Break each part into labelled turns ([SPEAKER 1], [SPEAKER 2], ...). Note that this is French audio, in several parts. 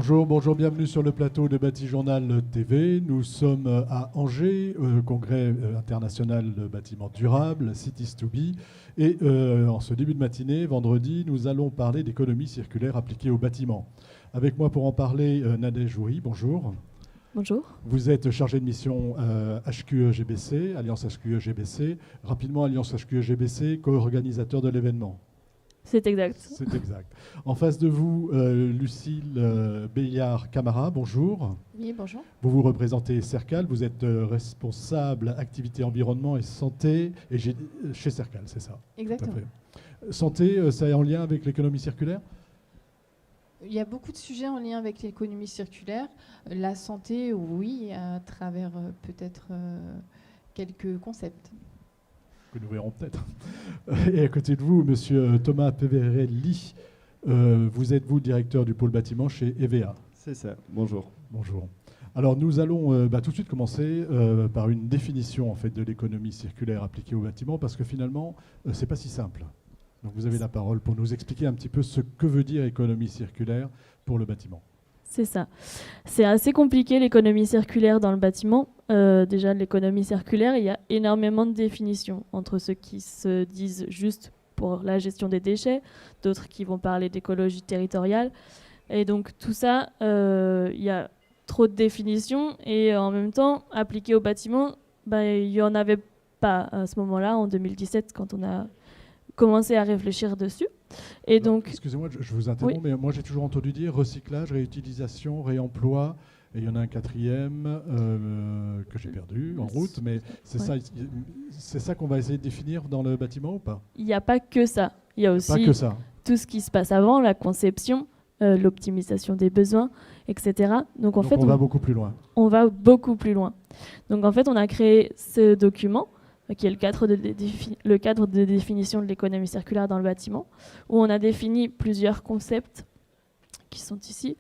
[SPEAKER 1] Bonjour, bonjour, bienvenue sur le plateau de Bâti Journal TV. Nous sommes à Angers, au congrès international de bâtiments durables, Cities to Be. Et en ce début de matinée, vendredi, nous allons parler d'économie circulaire appliquée aux bâtiments. Avec moi pour en parler, Nadège Houry, bonjour.
[SPEAKER 2] Bonjour.
[SPEAKER 1] Vous êtes chargé de mission HQE-GBC, Alliance HQE-GBC. Rapidement, Alliance HQE-GBC, co-organisateur de l'événement.
[SPEAKER 2] C'est exact.
[SPEAKER 1] C'est exact. En face de vous, Lucille Béillard-Camara, bonjour.
[SPEAKER 3] Oui, bonjour.
[SPEAKER 1] Vous représentez Cercal, vous êtes responsable activité environnement et santé chez Cercal, c'est ça?
[SPEAKER 3] Exactement.
[SPEAKER 1] Tout à fait. Santé, ça est en lien avec l'économie circulaire?
[SPEAKER 3] Il y a beaucoup de sujets en lien avec l'économie circulaire. La santé, oui, à travers peut-être quelques concepts.
[SPEAKER 1] Que nous verrons peut-être. Et à côté de vous, monsieur Thomas Peverelli, vous êtes, directeur du pôle bâtiment chez EVA.
[SPEAKER 4] C'est ça, bonjour.
[SPEAKER 1] Bonjour. Alors nous allons tout de suite commencer par une définition en fait, de l'économie circulaire appliquée au bâtiment, parce que finalement, c'est pas si simple. Donc vous avez la parole pour nous expliquer un petit peu ce que veut dire économie circulaire pour le bâtiment.
[SPEAKER 2] C'est ça. C'est assez compliqué l'économie circulaire dans le bâtiment. Déjà, l'économie circulaire, il y a énormément de définitions entre ceux qui se disent juste pour la gestion des déchets, d'autres qui vont parler d'écologie territoriale. Et donc tout ça, il y a trop de définitions et en même temps, appliqué au bâtiment, il n'y en avait pas à ce moment-là, en 2017, quand on a commencé à réfléchir dessus. Et donc,
[SPEAKER 1] excusez-moi, je vous interromps, oui. Mais moi j'ai toujours entendu dire recyclage, réutilisation, réemploi, et il y en a un quatrième que j'ai perdu en route, mais c'est ça qu'on va essayer de définir dans le bâtiment ou pas? Il
[SPEAKER 2] n'y a pas que ça. Il y a aussi tout ce qui se passe avant, la conception, l'optimisation des besoins, etc. Donc en fait,
[SPEAKER 1] on va beaucoup plus loin.
[SPEAKER 2] On va beaucoup plus loin. Donc en fait, on a créé ce document qui est le cadre de définition de l'économie circulaire dans le bâtiment, où on a défini plusieurs concepts qui sont ici,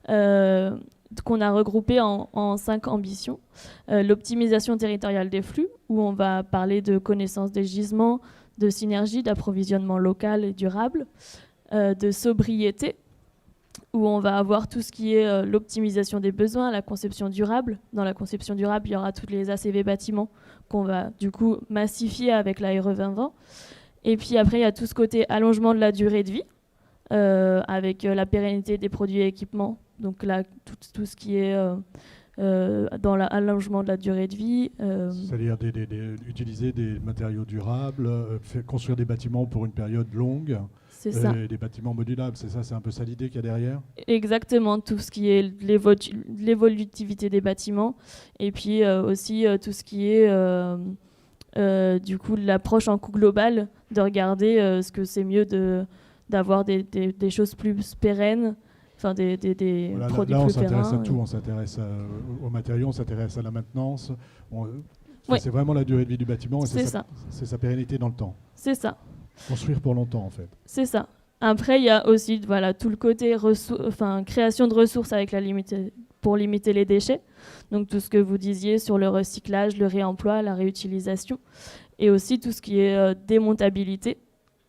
[SPEAKER 2] qu'on a regroupés en 5 ambitions. L'optimisation territoriale des flux, où on va parler de connaissance des gisements, de synergie, d'approvisionnement local et durable, de sobriété, où on va avoir tout ce qui est l'optimisation des besoins, la conception durable. Dans la conception durable, il y aura toutes les ACV bâtiments qu'on va du coup massifier avec la RE 2020. Et puis après, il y a tout ce côté allongement de la durée de vie, avec la pérennité des produits et équipements. Donc là, tout ce qui est dans l'allongement de la durée de vie.
[SPEAKER 1] C'est-à-dire utiliser des matériaux durables, construire des bâtiments pour une période longue.
[SPEAKER 2] C'est ça.
[SPEAKER 1] Des bâtiments modulables, c'est ça, c'est un peu ça l'idée qu'il y a derrière?
[SPEAKER 2] Exactement, tout ce qui est l'évolutivité des bâtiments et puis aussi tout ce qui est du coup l'approche en coût global, de regarder ce que c'est mieux d'avoir des choses plus pérennes, enfin des produits
[SPEAKER 1] là,
[SPEAKER 2] plus pérennes.
[SPEAKER 1] Là, on s'intéresse à tout, on s'intéresse aux matériaux, on s'intéresse à la maintenance. C'est vraiment la durée de vie du bâtiment et c'est sa pérennité dans le temps.
[SPEAKER 2] C'est ça.
[SPEAKER 1] Construire pour longtemps, en fait.
[SPEAKER 2] C'est ça. Après, il y a aussi tout le côté création de ressources avec pour limiter les déchets. Donc tout ce que vous disiez sur le recyclage, le réemploi, la réutilisation. Et aussi tout ce qui est démontabilité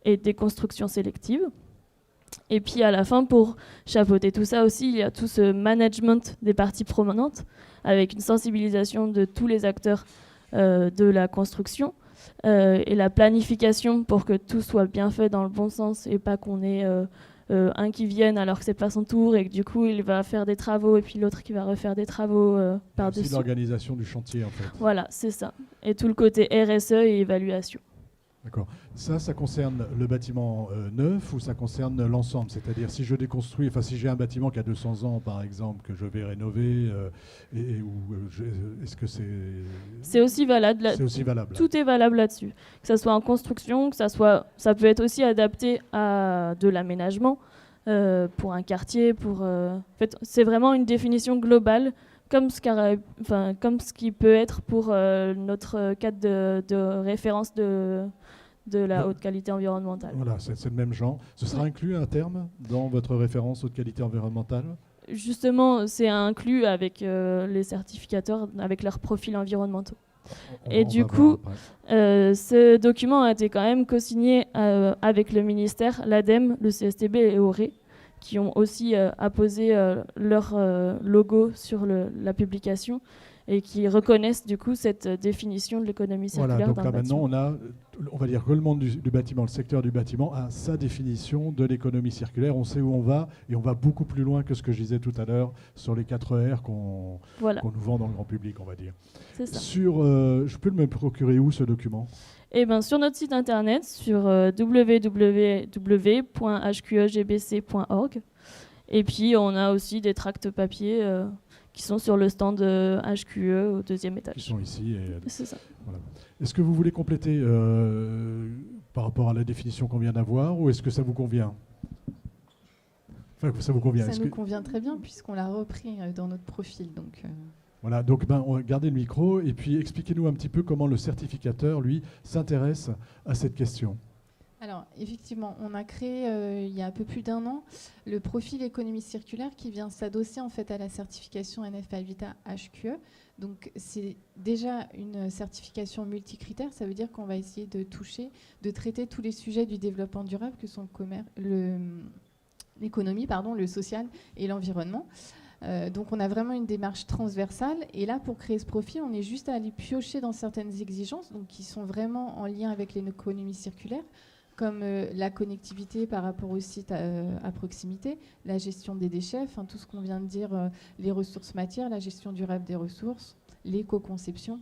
[SPEAKER 2] et déconstruction sélective. Et puis à la fin, pour chapeauter tout ça aussi, il y a tout ce management des parties prenantes avec une sensibilisation de tous les acteurs de la construction. Et la planification pour que tout soit bien fait dans le bon sens et pas qu'on ait un qui vienne alors que c'est pas son tour et que du coup il va faire des travaux et puis l'autre qui va refaire des travaux par-dessus.
[SPEAKER 1] C'est l'organisation du chantier en fait.
[SPEAKER 2] Voilà, c'est ça. Et tout le côté RSE et évaluation.
[SPEAKER 1] D'accord. Ça concerne le bâtiment neuf ou ça concerne l'ensemble? C'est-à-dire si je déconstruis, si j'ai un bâtiment qui a 200 ans par exemple, que je vais rénover, est-ce que c'est...
[SPEAKER 2] C'est aussi valable.
[SPEAKER 1] C'est aussi valable.
[SPEAKER 2] Tout est valable là-dessus. Que ça soit en construction, ça peut être aussi adapté à de l'aménagement pour un quartier. En fait, c'est vraiment une définition globale, comme ce qui peut être pour notre cadre de référence de la haute qualité environnementale.
[SPEAKER 1] Voilà, c'est le même genre. Ce sera inclus un terme dans votre référence haute qualité environnementale?
[SPEAKER 2] Justement, c'est inclus avec les certificateurs, avec leurs profils environnementaux. Et du coup, ce document a été quand même co-signé avec le ministère, l'ADEME, le CSTB et ORE, qui ont aussi apposé leur logo sur la publication et qui reconnaissent du coup cette définition de l'économie circulaire.
[SPEAKER 1] Voilà, donc
[SPEAKER 2] dans
[SPEAKER 1] là
[SPEAKER 2] le bâtiment.
[SPEAKER 1] maintenant, on va dire que le monde du bâtiment, le secteur du bâtiment a sa définition de l'économie circulaire. On sait où on va et on va beaucoup plus loin que ce que je disais tout à l'heure sur les 4 R qu'on nous vend dans le grand public, on va dire.
[SPEAKER 2] C'est ça.
[SPEAKER 1] Je peux me procurer où ce document ?
[SPEAKER 2] Eh ben, sur notre site internet, sur www.hqegbc.org. Et puis, on a aussi des tracts papier qui sont sur le stand HQE au 2e étage.
[SPEAKER 1] Qui sont ici.
[SPEAKER 2] C'est ça.
[SPEAKER 1] Voilà. Est-ce que vous voulez compléter par rapport à la définition qu'on vient d'avoir ou est-ce que ça vous convient ? Enfin, ça vous convient.
[SPEAKER 3] Ça nous convient très bien puisqu'on l'a repris dans notre profil. Donc,
[SPEAKER 1] Voilà, donc on va garder le micro et puis expliquez-nous un petit peu comment le certificateur, lui, s'intéresse à cette question.
[SPEAKER 3] Alors, effectivement, on a créé il y a un peu plus d'1 an le profil économie circulaire qui vient s'adosser en fait à la certification NFPA Habitat HQE. Donc, c'est déjà une certification multicritère. Ça veut dire qu'on va essayer de traiter tous les sujets du développement durable que sont l'économie, le social et l'environnement. Donc on a vraiment une démarche transversale et là pour créer ce profil on est juste à aller piocher dans certaines exigences donc, qui sont vraiment en lien avec l'économie circulaire comme la connectivité par rapport au site à proximité, la gestion des déchets, tout ce qu'on vient de dire, les ressources matières, la gestion durable des ressources, l'éco-conception.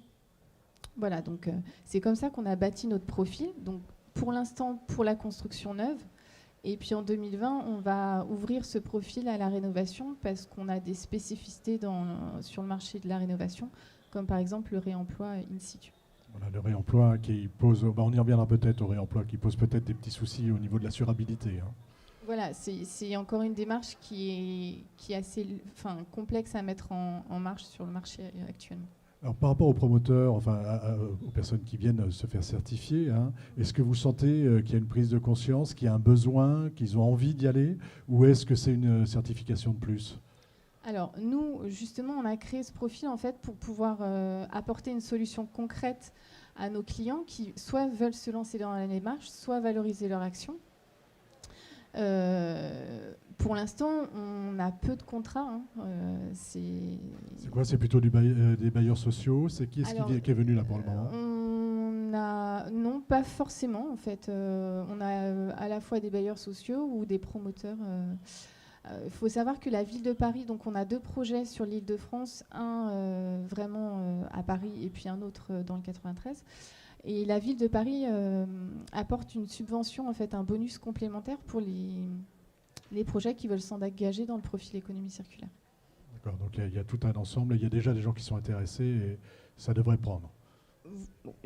[SPEAKER 3] Voilà, donc c'est comme ça qu'on a bâti notre profil. Donc pour l'instant pour la construction neuve. Et puis en 2020, on va ouvrir ce profil à la rénovation parce qu'on a des spécificités sur le marché de la rénovation, comme par exemple le réemploi in situ.
[SPEAKER 1] Voilà, le réemploi qui pose, on y reviendra peut-être au réemploi, qui pose peut-être des petits soucis au niveau de l'assurabilité.
[SPEAKER 3] Voilà, c'est encore une démarche qui est assez complexe à mettre en marche sur le marché actuellement.
[SPEAKER 1] Alors, par rapport aux promoteurs, aux personnes qui viennent se faire certifier, est-ce que vous sentez qu'il y a une prise de conscience, qu'il y a un besoin, qu'ils ont envie d'y aller, ou est-ce que c'est une certification de plus ?
[SPEAKER 3] Alors, nous, justement, on a créé ce profil en fait pour pouvoir apporter une solution concrète à nos clients qui soit veulent se lancer dans la démarche, soit valoriser leur action. Pour l'instant, on a peu de contrats.
[SPEAKER 1] C'est quoi ? C'est plutôt des bailleurs sociaux ? C'est qui est venu là pour le moment ?
[SPEAKER 3] Non, pas forcément en fait. On a à la fois des bailleurs sociaux ou des promoteurs. Il faut savoir que la ville de Paris, donc on a 2 projets sur l'Île-de-France, un vraiment à Paris et puis un autre dans le 93. Et la ville de Paris apporte une subvention, en fait, un bonus complémentaire pour les projets qui veulent s'engager dans le profil économie circulaire.
[SPEAKER 1] D'accord, donc il y a tout un ensemble, il y a déjà des gens qui sont intéressés et ça devrait prendre.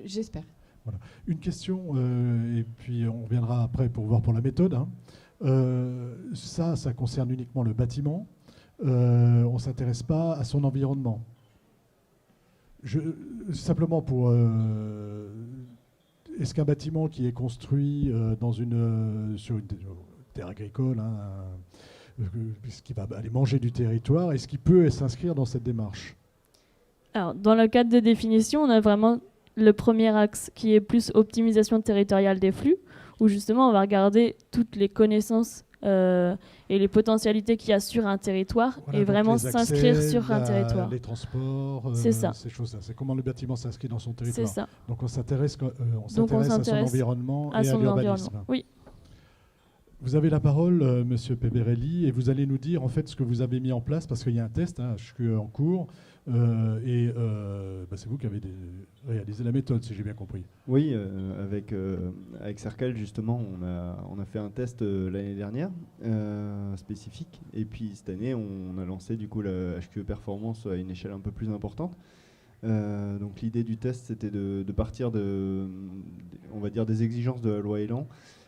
[SPEAKER 3] J'espère.
[SPEAKER 1] Voilà. Une question, et puis on reviendra après pour voir pour la méthode. Ça concerne uniquement le bâtiment. On ne s'intéresse pas à son environnement. Simplement pour... est-ce qu'un bâtiment qui est construit sur une terre agricole, est-ce qu'il va aller manger du territoire, est-ce qu'il peut s'inscrire dans cette démarche ?
[SPEAKER 2] Alors, dans le cadre de définition, on a vraiment le premier axe qui est plus optimisation territoriale des flux, où justement on va regarder toutes les connaissances et les potentialités qu'il y a sur un territoire et vraiment s'inscrire sur un territoire.
[SPEAKER 1] Les transports,
[SPEAKER 2] c'est ça.
[SPEAKER 1] Ces choses-là. C'est comment le bâtiment s'inscrit dans son territoire.
[SPEAKER 2] C'est ça.
[SPEAKER 1] Donc on s'intéresse à son environnement et à l'urbanisme.
[SPEAKER 2] Oui.
[SPEAKER 1] Vous avez la parole, Monsieur Peberelli, et vous allez nous dire en fait ce que vous avez mis en place, parce qu'il y a un test HQE en cours, et c'est vous qui avez réalisé la méthode, si j'ai bien compris.
[SPEAKER 4] Oui, avec Cercal, justement, on a fait un test l'année dernière, spécifique, et puis cette année, on a lancé du coup la HQE Performance à une échelle un peu plus importante. Donc l'idée du test, c'était de partir on va dire, des exigences de la loi Elan,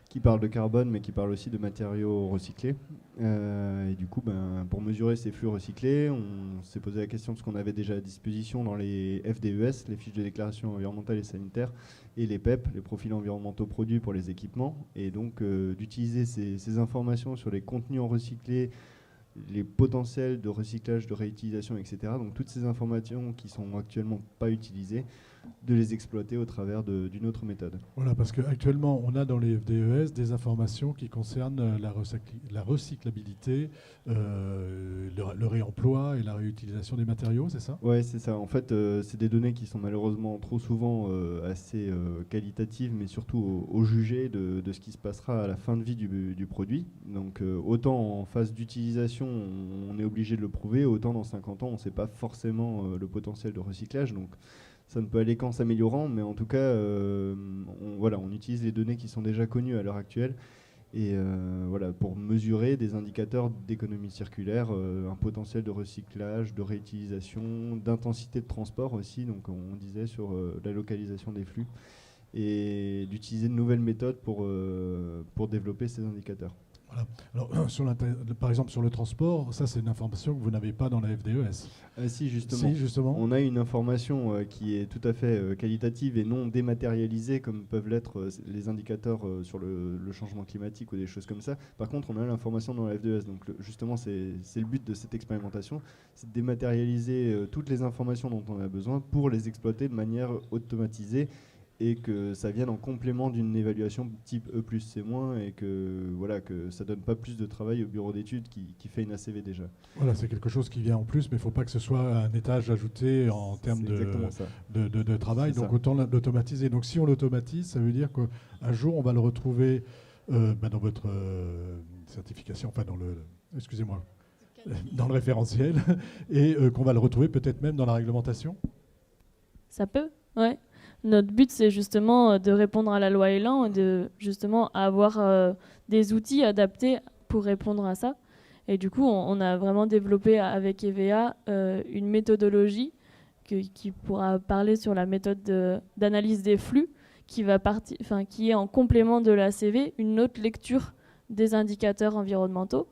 [SPEAKER 4] qui parle de carbone, mais qui parle aussi de matériaux recyclés. Et du coup, pour mesurer ces flux recyclés, on s'est posé la question de ce qu'on avait déjà à disposition dans les FDES, les fiches de déclaration environnementale et sanitaire, et les PEP, les profils environnementaux produits pour les équipements, et donc d'utiliser ces informations sur les contenus en recyclés, les potentiels de recyclage, de réutilisation, etc. Donc toutes ces informations qui sont actuellement pas utilisées, de les exploiter au travers d'une autre méthode.
[SPEAKER 1] Voilà, parce qu'actuellement, on a dans les FDES des informations qui concernent la recyclabilité, le réemploi et la réutilisation des matériaux, c'est ça ?
[SPEAKER 4] Ouais, c'est ça. En fait, c'est des données qui sont malheureusement trop souvent assez qualitatives, mais surtout au jugé de ce qui se passera à la fin de vie du produit. Donc, autant en phase d'utilisation, on est obligé de le prouver, autant dans 50 ans, on ne sait pas forcément le potentiel de recyclage. Donc, ça ne peut aller qu'en s'améliorant, mais en tout cas, on utilise les données qui sont déjà connues à l'heure actuelle et pour mesurer des indicateurs d'économie circulaire, un potentiel de recyclage, de réutilisation, d'intensité de transport aussi, donc on disait sur la localisation des flux, et d'utiliser de nouvelles méthodes pour développer ces indicateurs.
[SPEAKER 1] Voilà. Alors, par exemple, sur le transport, ça c'est une information que vous n'avez pas dans la FDES.
[SPEAKER 4] Si, justement. On a une information qui est tout à fait qualitative et non dématérialisée comme peuvent l'être les indicateurs sur le changement climatique ou des choses comme ça. Par contre, on a l'information dans la FDES. Donc justement, c'est le but de cette expérimentation, c'est de dématérialiser toutes les informations dont on a besoin pour les exploiter de manière automatisée, et que ça vienne en complément d'une évaluation type E plus C-, et que ça ne donne pas plus de travail au bureau d'études qui fait une ACV déjà.
[SPEAKER 1] Voilà, c'est quelque chose qui vient en plus, mais il ne faut pas que ce soit un étage ajouté en termes de travail, donc autant l'automatiser. Donc si on l'automatise, ça veut dire qu'un jour on va le retrouver dans votre certification, enfin dans le référentiel, et qu'on va le retrouver peut-être même dans la réglementation.
[SPEAKER 2] Ça peut, ouais. Notre but, c'est justement de répondre à la loi Elan et de justement avoir des outils adaptés pour répondre à ça. Et du coup, on a vraiment développé avec EVA une méthodologie qui pourra parler sur la méthode d'analyse des flux, qui est en complément de la CV, une autre lecture des indicateurs environnementaux,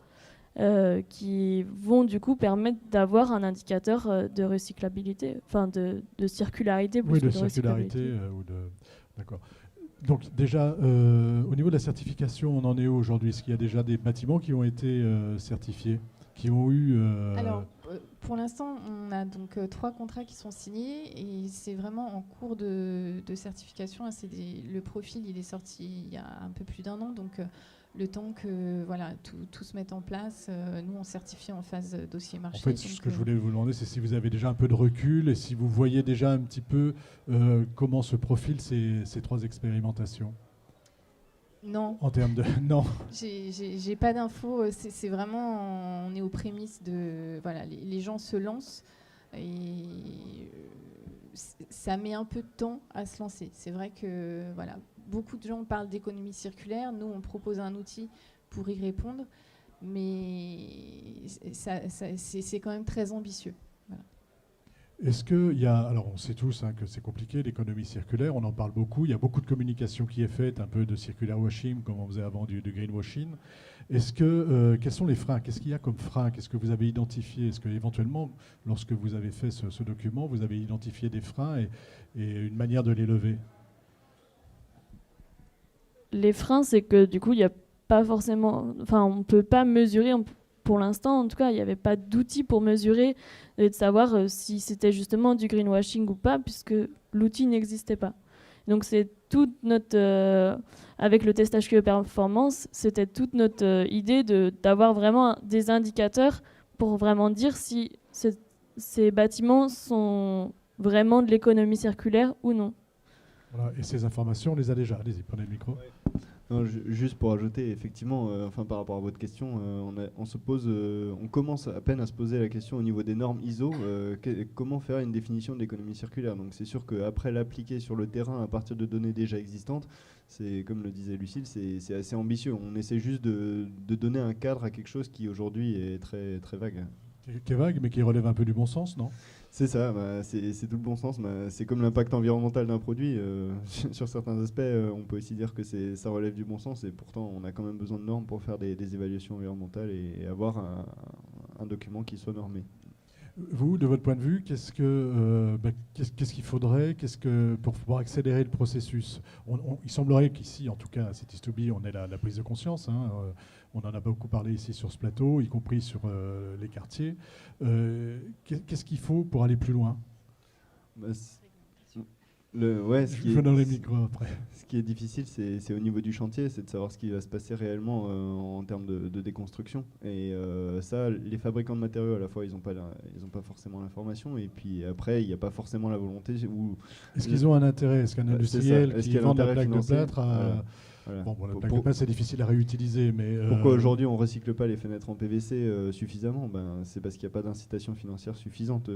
[SPEAKER 2] qui vont du coup permettre d'avoir un indicateur de recyclabilité, enfin de circularité.
[SPEAKER 1] Oui, de circularité. D'accord. Donc déjà, au niveau de la certification, on en est où aujourd'hui ? Est-ce qu'il y a déjà des bâtiments qui ont été certifiés, qui ont eu...
[SPEAKER 3] Alors, pour l'instant, on a donc 3 contrats qui sont signés et c'est vraiment en cours de certification. Le profil, il est sorti il y a un peu plus d'1 an, donc... le temps que tout se mette en place, nous on certifie en phase dossier marché.
[SPEAKER 1] En fait, ce que je voulais vous demander, c'est si vous avez déjà un peu de recul et si vous voyez déjà un petit peu comment se profilent ces 3 expérimentations.
[SPEAKER 3] Non.
[SPEAKER 1] En termes de... Non.
[SPEAKER 3] J'ai pas d'infos. C'est vraiment... On est aux prémices de... Voilà, les gens se lancent et ça met un peu de temps à se lancer. C'est vrai que... Voilà. Beaucoup de gens parlent d'économie circulaire. Nous, on propose un outil pour y répondre, mais c'est quand même très ambitieux. Voilà.
[SPEAKER 1] Est-ce qu'il y a... Alors, on sait tous que c'est compliqué, l'économie circulaire, on en parle beaucoup. Il y a beaucoup de communication qui est faite, un peu de circular washing, comme on faisait avant du greenwashing. Quels sont les freins ? Qu'est-ce qu'il y a comme freins ? Qu'est-ce que vous avez identifié ? Est-ce qu'éventuellement, lorsque vous avez fait ce document, vous avez identifié des freins et une manière de les lever ?
[SPEAKER 2] Les freins, c'est que du coup, il n'y a pas forcément... Enfin, on ne peut pas mesurer, pour l'instant, en tout cas, il n'y avait pas d'outil pour mesurer et de savoir si c'était justement du greenwashing ou pas, puisque l'outil n'existait pas. Donc, c'est toute notre... avec le test HQE Performance, c'était toute notre idée d'avoir vraiment des indicateurs pour vraiment dire si ces bâtiments sont vraiment de l'économie circulaire ou non.
[SPEAKER 1] Voilà, et ces informations, on les a déjà. Allez-y, prenez le micro.
[SPEAKER 4] Ouais. Non, juste pour ajouter, effectivement, par rapport à votre question, on commence à peine à se poser la question au niveau des normes ISO, comment faire une définition de l'économie circulaire. Donc c'est sûr qu'après l'appliquer sur le terrain à partir de données déjà existantes, c'est, comme le disait Lucille, c'est assez ambitieux. On essaie juste de donner un cadre à quelque chose qui aujourd'hui est très, très vague.
[SPEAKER 1] Qui est vague, mais qui relève un peu du bon sens, non ?
[SPEAKER 4] C'est ça, c'est tout le bon sens. C'est comme l'impact environnemental d'un produit. Sur certains aspects, on peut aussi dire que ça relève du bon sens, et pourtant on a quand même besoin de normes pour faire des évaluations environnementales et avoir un document qui soit normé.
[SPEAKER 1] Vous, de votre point de vue, qu'est-ce qu'il faudrait pour pouvoir accélérer le processus ? Il semblerait qu'ici, en tout cas à Cities2B, on ait la prise de conscience. On en a beaucoup parlé ici sur ce plateau, y compris sur les quartiers. Qu'est-ce qu'il faut pour aller plus loin ?
[SPEAKER 4] Ouais,
[SPEAKER 1] Je vous donne les micros après.
[SPEAKER 4] ce qui est difficile, c'est au niveau du chantier, c'est de savoir ce qui va se passer réellement en termes de déconstruction. Et ça, les fabricants de matériaux, à la fois, ils n'ont pas forcément l'information. Et puis après, il n'y a pas forcément la volonté.
[SPEAKER 1] Est-ce qu'ils ont un intérêt? Est-ce qu'un industriel qui vend de la plaque de plâtre a...
[SPEAKER 4] Voilà.
[SPEAKER 1] Bon, la plaque de plâtre, c'est difficile à réutiliser, mais...
[SPEAKER 4] Pourquoi aujourd'hui on ne recycle pas les fenêtres en PVC suffisamment? C'est parce qu'il n'y a pas d'incitation financière suffisante.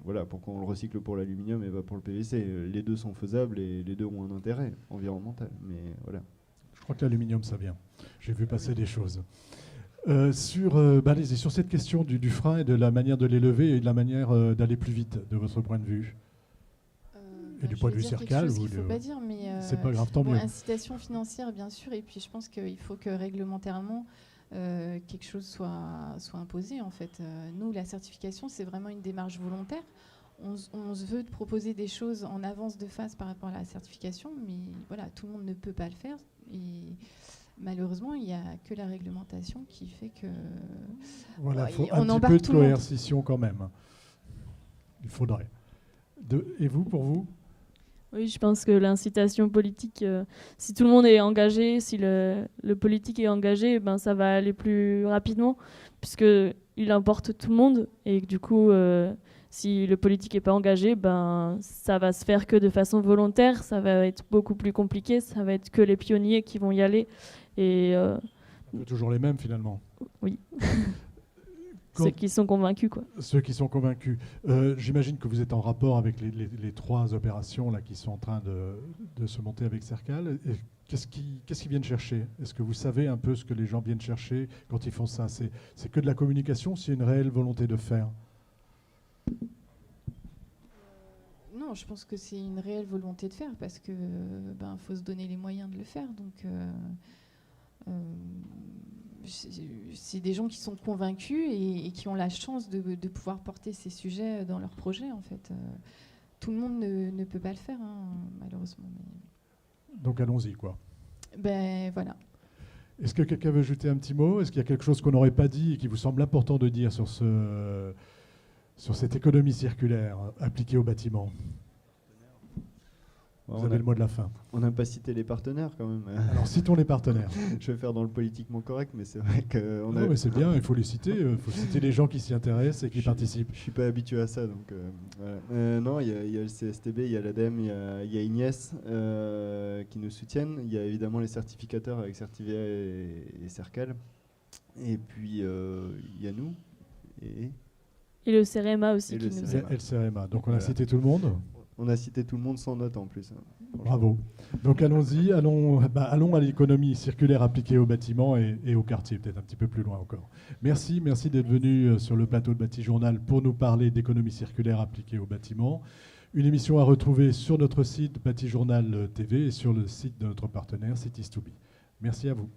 [SPEAKER 4] Voilà, pourquoi on le recycle pour l'aluminium et pas pour le PVC? Les deux sont faisables et les deux ont un intérêt environnemental. Mais voilà.
[SPEAKER 1] Je crois que l'aluminium, ça vient. J'ai vu passer des choses. Allez-y, sur cette question du frein et de la manière de l'élever et de la manière d'aller plus vite, de votre point de vue. Et du point de vue Cercal,
[SPEAKER 3] il faut pas dire, mais
[SPEAKER 1] c'est pas grave, tant mieux.
[SPEAKER 3] Incitation financière, bien sûr, et puis je pense qu'il faut que réglementairement quelque chose soit imposé. En fait, nous, la certification, c'est vraiment une démarche volontaire. On se veut de proposer des choses en avance de phase par rapport à la certification, mais voilà, tout le monde ne peut pas le faire. Et malheureusement, il n'y a que la réglementation qui fait que
[SPEAKER 1] voilà, faut un petit peu de coercition quand même. Il faudrait. Et vous, pour vous?
[SPEAKER 2] Oui, je pense que l'incitation politique, si tout le monde est engagé, si le politique est engagé, ben, ça va aller plus rapidement, puisqu'il importe tout le monde. Et du coup, si le politique n'est pas engagé, ben, ça va se faire que de façon volontaire, ça va être beaucoup plus compliqué, ça va être que les pionniers qui vont y aller. Et,
[SPEAKER 1] toujours les mêmes, finalement.
[SPEAKER 2] Oui. Ceux qui sont convaincus, quoi.
[SPEAKER 1] Ceux qui sont convaincus. J'imagine que vous êtes en rapport avec les trois opérations là, qui sont en train de se monter avec Cercal. Qu'est-ce qu'ils viennent chercher? Est-ce que vous savez un peu ce que les gens viennent chercher quand ils font ça? C'est que de la communication ou c'est une réelle volonté de faire?
[SPEAKER 3] Non, je pense que c'est une réelle volonté de faire parce que faut se donner les moyens de le faire. Donc... c'est des gens qui sont convaincus et qui ont la chance de pouvoir porter ces sujets dans leur projet, en fait. Tout le monde ne peut pas le faire, hein, malheureusement. Mais...
[SPEAKER 1] Donc allons-y, quoi.
[SPEAKER 3] Voilà.
[SPEAKER 1] Est-ce que quelqu'un veut ajouter un petit mot? Est-ce qu'il y a quelque chose qu'on n'aurait pas dit et qui vous semble important de dire sur cette économie circulaire appliquée au bâtiment? Vous avez le mot de la fin.
[SPEAKER 4] On n'a pas cité les partenaires quand même.
[SPEAKER 1] Alors citons les partenaires.
[SPEAKER 4] Je vais faire dans le politiquement correct, mais c'est vrai que...
[SPEAKER 1] mais c'est bien, il faut les citer. Il faut citer les gens qui s'y intéressent et qui participent.
[SPEAKER 4] Je ne suis pas habitué à ça. Donc, voilà. Non, il y a le CSTB, il y a l'ADEME, il y a Ignes qui nous soutiennent. Il y a évidemment les certificateurs avec Certivia et Cercal. Et puis, il y a nous. Et
[SPEAKER 2] le CEREMA aussi.
[SPEAKER 1] Et le CEREMA. Donc on a cité tout le monde.
[SPEAKER 4] On a cité tout le monde sans note en plus.
[SPEAKER 1] Bravo. Donc allons-y, allons à l'économie circulaire appliquée au bâtiment et au quartier, peut-être un petit peu plus loin encore. Merci d'être venu sur le plateau de Bâti-Journal pour nous parler d'économie circulaire appliquée au bâtiment. Une émission à retrouver sur notre site Bâti-Journal TV et sur le site de notre partenaire Cities2B. Merci à vous.